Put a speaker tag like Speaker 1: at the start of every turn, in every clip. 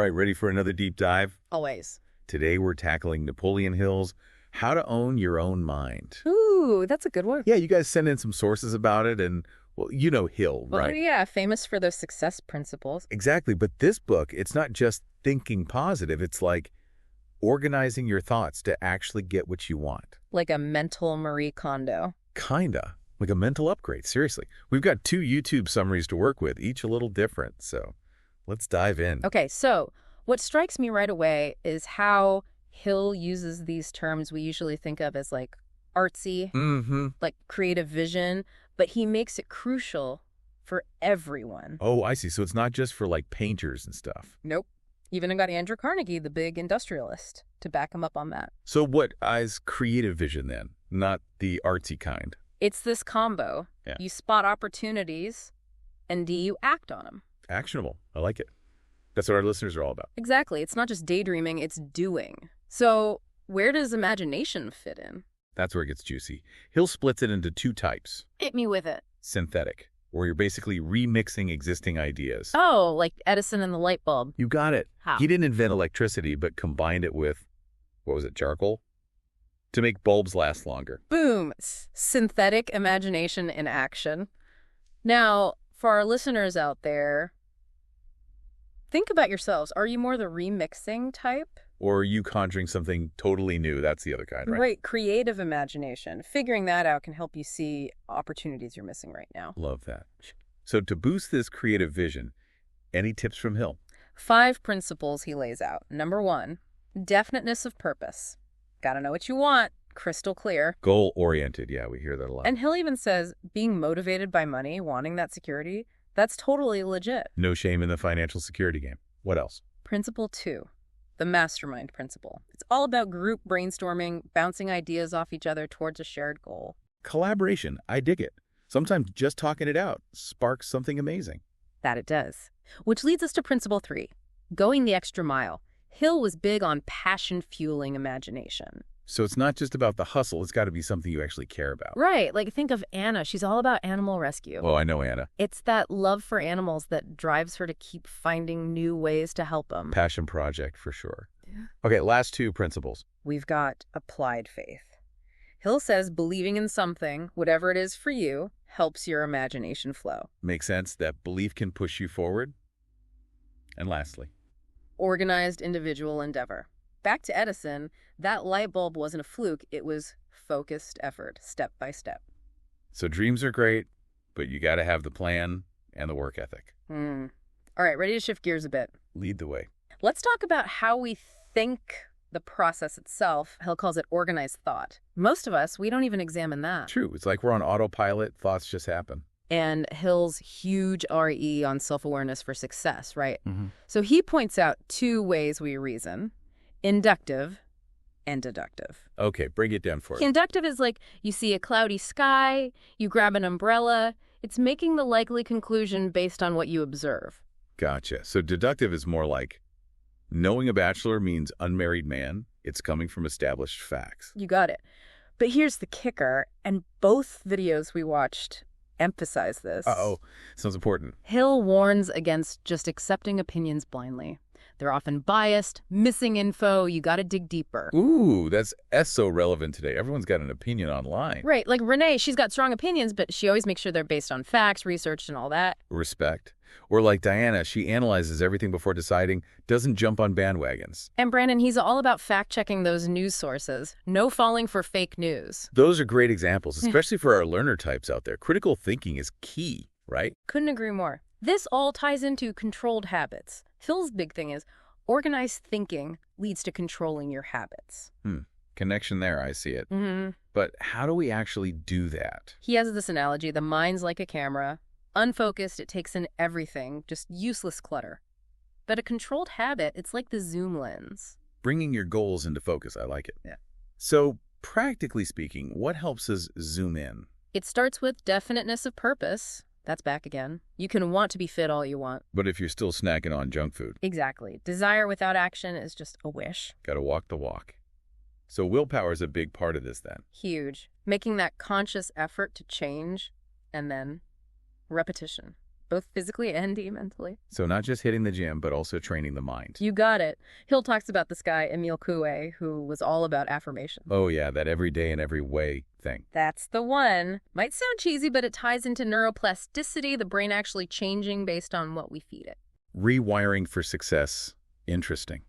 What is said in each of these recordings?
Speaker 1: right, ready for another deep dive?
Speaker 2: Always.
Speaker 1: Today we're tackling Napoleon Hill's How to Own Your Own Mind.
Speaker 2: Ooh, that's a good one.
Speaker 1: Yeah, you guys sent in some sources about it, and, well, you know Hill,
Speaker 2: Well,
Speaker 1: right?
Speaker 2: yeah, famous for those success principles.
Speaker 1: Exactly, but this book, it's not just thinking positive. It's like organizing your thoughts to actually get what you want.
Speaker 2: Like a mental Marie Kondo.
Speaker 1: Kinda. Like a mental upgrade, seriously. We've got 2 YouTube summaries to work with, each a little different, so let's dive in.
Speaker 2: Okay, so what strikes me right away is how Hill uses these terms we usually think of as like artsy, like creative vision, but he makes it crucial for everyone.
Speaker 1: Oh, I see. So it's not just for like painters and stuff.
Speaker 2: Nope. Even got Andrew Carnegie, the big industrialist, to back him up on that.
Speaker 1: So what is creative vision then? Not the artsy kind.
Speaker 2: It's this combo.
Speaker 1: Yeah.
Speaker 2: You spot opportunities, and do you act on them?
Speaker 1: Actionable. I like it. That's what our listeners are all about.
Speaker 2: Exactly. It's not just daydreaming, it's doing. So where does imagination fit in?
Speaker 1: That's where it gets juicy. Hill splits it into 2 types.
Speaker 2: Hit me with it.
Speaker 1: Synthetic, where you're basically remixing existing ideas.
Speaker 2: Oh, like Edison and the light bulb.
Speaker 1: You got it.
Speaker 2: How?
Speaker 1: He didn't invent electricity, but combined it with, what was it, charcoal? To make bulbs last longer.
Speaker 2: Boom. Synthetic imagination in action. Now, for our listeners out there, think about yourselves. Are you more the remixing type?
Speaker 1: Or are you conjuring something totally new? That's the other kind, right?
Speaker 2: Right. Creative imagination. Figuring that out can help you see opportunities you're missing right now.
Speaker 1: Love that. So to boost this creative vision, any tips from Hill?
Speaker 2: 5 principles he lays out. Number 1, definiteness of purpose. Gotta know what you want. Crystal clear.
Speaker 1: Goal-oriented. Yeah, we hear that a lot.
Speaker 2: And Hill even says being motivated by money, wanting that security, that's totally legit.
Speaker 1: No shame in the financial security game. What else?
Speaker 2: Principle 2, the mastermind principle. It's all about group brainstorming, bouncing ideas off each other towards a shared goal.
Speaker 1: Collaboration. I dig it. Sometimes just talking it out sparks something amazing.
Speaker 2: That it does. Which leads us to principle 3, going the extra mile. Hill was big on passion-fueling imagination.
Speaker 1: So it's not just about the hustle. It's got to be something you actually care about.
Speaker 2: Right. Like think of Anna. She's all about animal rescue.
Speaker 1: Oh, I know Anna.
Speaker 2: It's that love for animals that drives her to keep finding new ways to help them.
Speaker 1: Passion project for sure. Yeah. Okay, last 2 principles.
Speaker 2: We've got applied faith. Hill says believing in something, whatever it is for you, helps your imagination flow.
Speaker 1: Makes sense that belief can push you forward. And lastly,
Speaker 2: organized individual endeavor. Back to Edison, that light bulb wasn't a fluke. It was focused effort, step by step.
Speaker 1: So dreams are great, but you got to have the plan and the work ethic.
Speaker 2: All right, ready to shift gears a bit.
Speaker 1: Lead the way.
Speaker 2: Let's talk about how we think the process itself. Hill calls it organized thought. Most of us, we don't even examine that.
Speaker 1: True. It's like we're on autopilot. Thoughts just happen.
Speaker 2: And Hill's huge RE on self-awareness for success, right? So he points out 2 ways we reason, inductive and deductive.
Speaker 1: Okay, break it down for us.
Speaker 2: Inductive is like you see a cloudy sky, you grab an umbrella. It's making the likely conclusion based on what you observe.
Speaker 1: Gotcha. So deductive is more like knowing a bachelor means unmarried man. It's coming from established facts.
Speaker 2: You got it. But here's the kicker, and both videos we watched emphasize this.
Speaker 1: Uh-oh. Sounds important.
Speaker 2: Hill warns against just accepting opinions blindly. They're often biased, missing info, you gotta dig deeper.
Speaker 1: Ooh, that's so relevant today. Everyone's got an opinion online.
Speaker 2: Right, like Renee, she's got strong opinions, but she always makes sure they're based on facts, research, and all that.
Speaker 1: Respect. Or like Diana, she analyzes everything before deciding, doesn't jump on bandwagons.
Speaker 2: And Brandon, he's all about fact-checking those news sources. No falling for fake news.
Speaker 1: Those are great examples, especially for our learner types out there. Critical thinking is key, right?
Speaker 2: Couldn't agree more. This all ties into controlled habits. Hill's big thing is organized thinking leads to controlling your habits.
Speaker 1: Connection there, I see it. But how do we actually do that?
Speaker 2: He has this analogy, the mind's like a camera. Unfocused, it takes in everything, just useless clutter. But a controlled habit, it's like the zoom lens.
Speaker 1: Bringing your goals into focus, I like it.
Speaker 2: Yeah.
Speaker 1: So, practically speaking, what helps us zoom in?
Speaker 2: It starts with definiteness of purpose. That's back again. You can want to be fit all you want.
Speaker 1: But if you're still snacking on junk food.
Speaker 2: Exactly. Desire without action is just a wish.
Speaker 1: Gotta walk the walk. So willpower is a big part of this then.
Speaker 2: Huge. Making that conscious effort to change, and then repetition. both physically and mentally.
Speaker 1: So not just hitting the gym, but also training the mind.
Speaker 2: You got it. Hill talks about this guy, Emile Coué, who was all about affirmation.
Speaker 1: Oh yeah, that every day and every way thing.
Speaker 2: That's the one. Might sound cheesy, but it ties into neuroplasticity, the brain actually changing based on what we feed it.
Speaker 1: Rewiring for success. Interesting.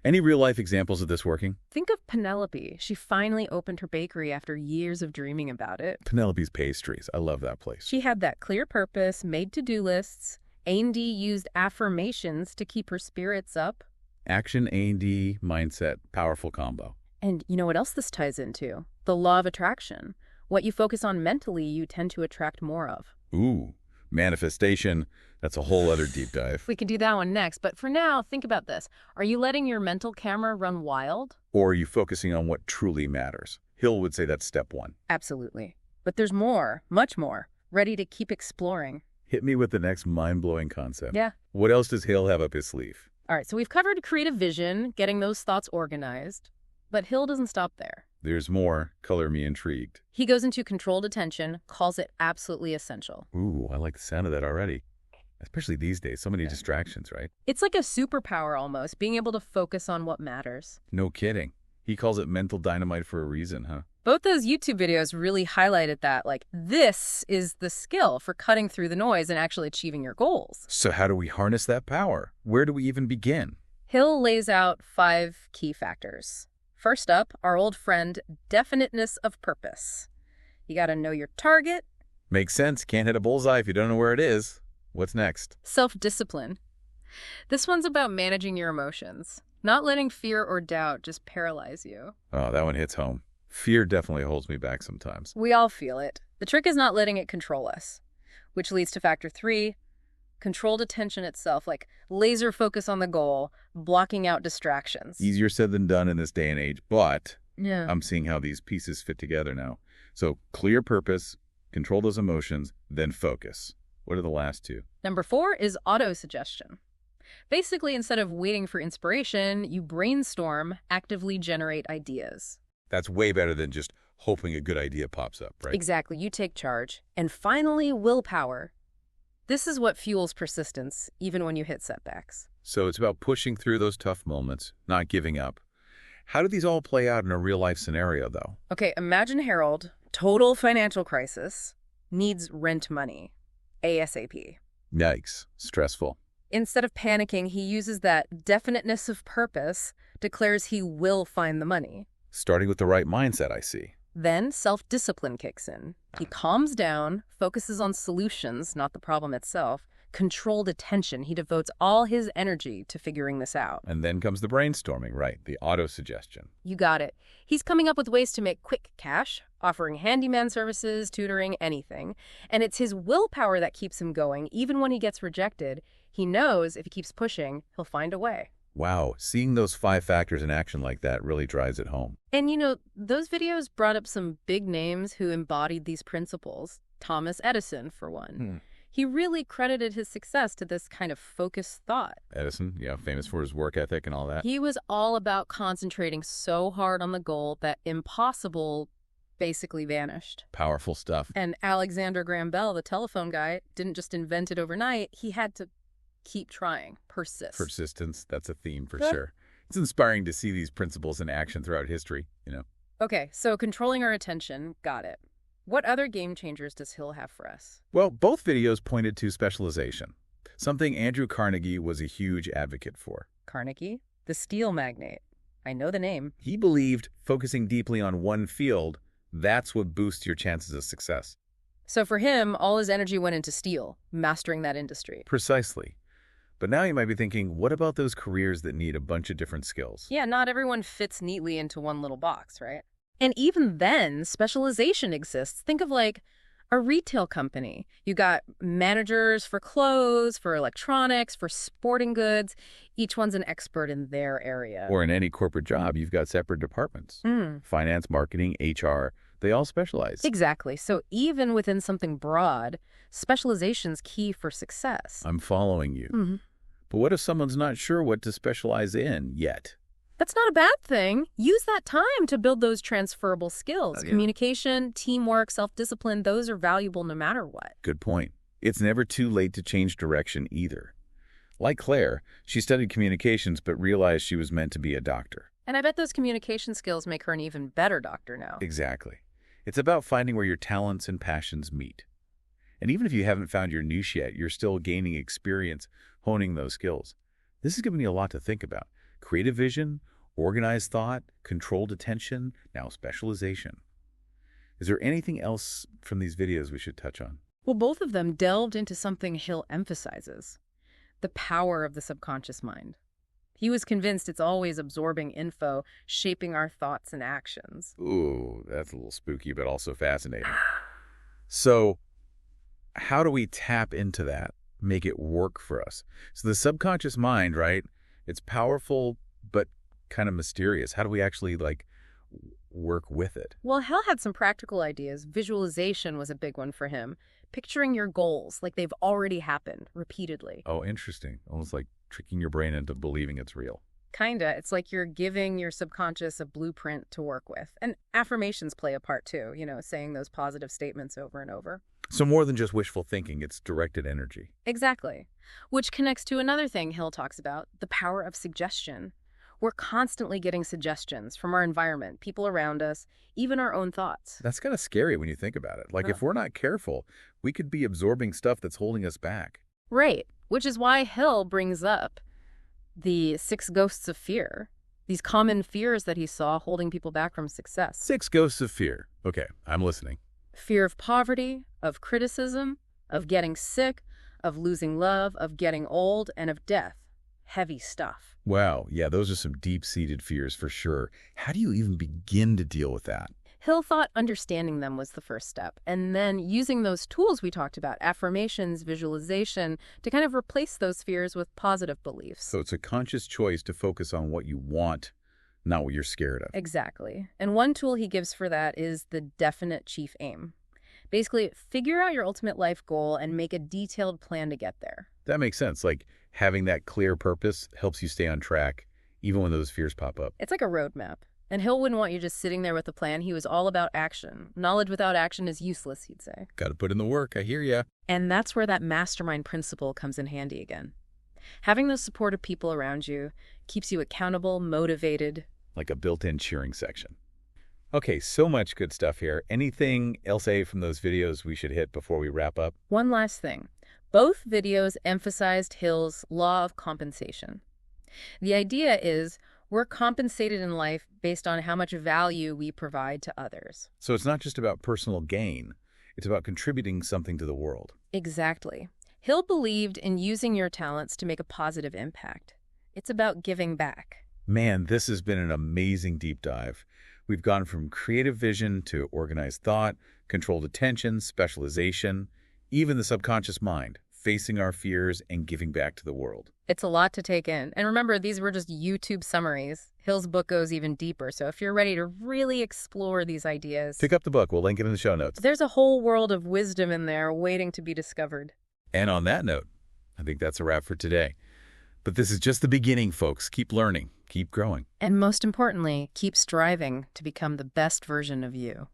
Speaker 1: Any real-life examples of this working?
Speaker 2: Think of Penelope. She finally opened her bakery after years of dreaming about it.
Speaker 1: Penelope's Pastries. I love that place.
Speaker 2: She had that clear purpose, made to-do lists. A&D used affirmations to keep her spirits up.
Speaker 1: Action, A&D, mindset, powerful combo.
Speaker 2: And you know what else this ties into? The law of attraction. What you focus on mentally, you tend to attract more of.
Speaker 1: Ooh, manifestation. That's a whole other deep dive.
Speaker 2: We can do that one next, but for now, think about this. Are you letting your mental camera run wild?
Speaker 1: Or are you focusing on what truly matters? Hill would say that's step one.
Speaker 2: Absolutely. But there's more, much more, ready to keep exploring.
Speaker 1: Hit me with the next mind-blowing concept.
Speaker 2: Yeah.
Speaker 1: What else does Hill have up his sleeve?
Speaker 2: All right, so we've covered creative vision, getting those thoughts organized, but Hill doesn't stop there.
Speaker 1: There's more. Color me intrigued.
Speaker 2: He goes into controlled attention, calls it absolutely essential.
Speaker 1: Ooh, I like the sound of that already. Especially these days, so many distractions, right?
Speaker 2: It's like a superpower almost, being able to focus on what matters.
Speaker 1: No kidding. He calls it mental dynamite for a reason, huh?
Speaker 2: Both those YouTube videos really highlighted that, like, this is the skill for cutting through the noise and actually achieving your goals.
Speaker 1: So how do we harness that power? Where do we even begin?
Speaker 2: Hill lays out 5 key factors. First up, our old friend, definiteness of purpose. You gotta know your target.
Speaker 1: Makes sense. Can't hit a bullseye if you don't know where it is. What's next?
Speaker 2: Self-discipline. This one's about managing your emotions, not letting fear or doubt just paralyze you.
Speaker 1: Oh, that one hits home. Fear definitely holds me back sometimes.
Speaker 2: We all feel it. The trick is not letting it control us, which leads to factor 3, controlled attention itself, like laser focus on the goal, blocking out distractions.
Speaker 1: Easier said than done in this day and age, but
Speaker 2: Yeah.
Speaker 1: I'm seeing how these pieces fit together now. So clear purpose, control those emotions, then focus. What are the last 2?
Speaker 2: Number 4 is auto-suggestion. Basically, instead of waiting for inspiration, you brainstorm, actively generate ideas.
Speaker 1: That's way better than just hoping a good idea pops up, right?
Speaker 2: Exactly, you take charge. And finally, willpower. This is what fuels persistence, even when you hit setbacks.
Speaker 1: So it's about pushing through those tough moments, not giving up. How do these all play out in a real-life scenario, though?
Speaker 2: Okay, imagine Harold, total financial crisis, needs rent money, ASAP.
Speaker 1: Yikes. Stressful.
Speaker 2: Instead of panicking, he uses that definiteness of purpose, declares he will find the money.
Speaker 1: Starting with the right mindset, I see.
Speaker 2: Then self-discipline kicks in. He calms down, focuses on solutions, not the problem itself. Controlled attention. He devotes all his energy to figuring this out.
Speaker 1: And then comes the brainstorming, right? The auto-suggestion.
Speaker 2: You got it. He's coming up with ways to make quick cash, offering handyman services, tutoring, anything. And it's his willpower that keeps him going, even when he gets rejected. He knows if he keeps pushing, he'll find a way.
Speaker 1: Wow, seeing those 5 factors in action like that really drives it home.
Speaker 2: And you know, those videos brought up some big names who embodied these principles. Thomas Edison, for one. He really credited his success to this kind of focused thought.
Speaker 1: Edison, yeah, famous for his work ethic and all that.
Speaker 2: He was all about concentrating so hard on the goal that impossible basically vanished.
Speaker 1: Powerful stuff.
Speaker 2: And Alexander Graham Bell, the telephone guy, didn't just invent it overnight. He had to keep trying, persist.
Speaker 1: Persistence, that's a theme for sure. It's inspiring to see these principles in action throughout history, you know.
Speaker 2: Okay, so controlling our attention, got it. What other game changers does Hill have for us?
Speaker 1: Well, both videos pointed to specialization, something Andrew Carnegie was a huge advocate for.
Speaker 2: Carnegie? The steel magnate. I know the name.
Speaker 1: He believed focusing deeply on one field, that's what boosts your chances of success.
Speaker 2: So for him, all his energy went into steel, mastering that industry.
Speaker 1: Precisely. But now you might be thinking, what about those careers that need a bunch of different skills?
Speaker 2: Yeah, not everyone fits neatly into one little box, right? And even then, specialization exists. Think of like a retail company. You got managers for clothes, for electronics, for sporting goods. Each one's an expert in their area.
Speaker 1: Or in any corporate job, you've got separate departments. Finance, marketing, HR, they all specialize.
Speaker 2: Exactly. So even within something broad, specialization's key for success.
Speaker 1: I'm following you. But what if someone's not sure what to specialize in yet?
Speaker 2: That's not a bad thing. Use that time to build those transferable skills.
Speaker 1: Yeah.
Speaker 2: Communication, teamwork, self-discipline, those are valuable no matter what.
Speaker 1: Good point. It's never too late to change direction either. Like Claire, she studied communications but realized she was meant to be a doctor.
Speaker 2: And I bet those communication skills make her an even better doctor now.
Speaker 1: Exactly. It's about finding where your talents and passions meet. And even if you haven't found your niche yet, you're still gaining experience honing those skills. This is giving you a lot to think about. Creative vision, organized thought, controlled attention, now specialization. Is there anything else from these videos we should touch on?
Speaker 2: Well, both of them delved into something Hill emphasizes: the power of the subconscious mind. He was convinced it's always absorbing info, shaping our thoughts and actions.
Speaker 1: Ooh, that's a little spooky, but also fascinating. So, how do we tap into that, make it work for us? So the subconscious mind, right? It's powerful, but kind of mysterious. How do we actually, work with it?
Speaker 2: Well, Hill had some practical ideas. Visualization was a big one for him. Picturing your goals like they've already happened repeatedly.
Speaker 1: Oh, interesting. Almost like tricking your brain into believing it's real.
Speaker 2: Kinda. It's like you're giving your subconscious a blueprint to work with. And affirmations play a part too, saying those positive statements over and over.
Speaker 1: So more than just wishful thinking, it's directed energy.
Speaker 2: Exactly. Which connects to another thing Hill talks about, the power of suggestion. We're constantly getting suggestions from our environment, people around us, even our own thoughts.
Speaker 1: That's kind of scary when you think about it. If we're not careful, we could be absorbing stuff that's holding us back.
Speaker 2: Right. Which is why Hill brings up the 6 ghosts of fear, these common fears that he saw holding people back from success.
Speaker 1: 6 ghosts of fear. Okay, I'm listening.
Speaker 2: Fear of poverty, of criticism, of getting sick, of losing love, of getting old, and of death. Heavy stuff.
Speaker 1: Wow, yeah, those are some deep-seated fears for sure. How do you even begin to deal with that?
Speaker 2: Hill thought understanding them was the first step, and then using those tools we talked about, affirmations, visualization, to kind of replace those fears with positive beliefs.
Speaker 1: So it's a conscious choice to focus on what you want, not what you're scared of.
Speaker 2: Exactly. And one tool he gives for that is the definite chief aim. Basically, figure out your ultimate life goal and make a detailed plan to get there.
Speaker 1: That makes sense. Having that clear purpose helps you stay on track, even when those fears pop up.
Speaker 2: It's like a roadmap. And Hill wouldn't want you just sitting there with a plan. He was all about action. Knowledge without action is useless, he'd say.
Speaker 1: Got to put in the work, I hear ya.
Speaker 2: And that's where that mastermind principle comes in handy again. Having those supportive people around you keeps you accountable, motivated.
Speaker 1: Like a built-in cheering section. Okay, so much good stuff here. Anything else from those videos we should hit before we wrap up?
Speaker 2: One last thing. Both videos emphasized Hill's law of compensation. The idea is we're compensated in life based on how much value we provide to others.
Speaker 1: So it's not just about personal gain. It's about contributing something to the world.
Speaker 2: Exactly. Hill believed in using your talents to make a positive impact. It's about giving back.
Speaker 1: Man, this has been an amazing deep dive. We've gone from creative vision to organized thought, controlled attention, specialization, even the subconscious mind, facing our fears and giving back to the world.
Speaker 2: It's a lot to take in. And remember, these were just YouTube summaries. Hill's book goes even deeper, so if you're ready to really explore these ideas,
Speaker 1: pick up the book. We'll link it in the show notes.
Speaker 2: There's a whole world of wisdom in there waiting to be discovered.
Speaker 1: And on that note, I think that's a wrap for today. But this is just the beginning, folks. Keep learning, keep growing.
Speaker 2: And most importantly, keep striving to become the best version of you.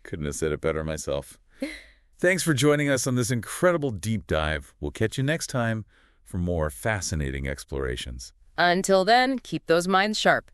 Speaker 1: Couldn't have said it better myself. Thanks for joining us on this incredible deep dive. We'll catch you next time for more fascinating explorations.
Speaker 2: Until then, keep those minds sharp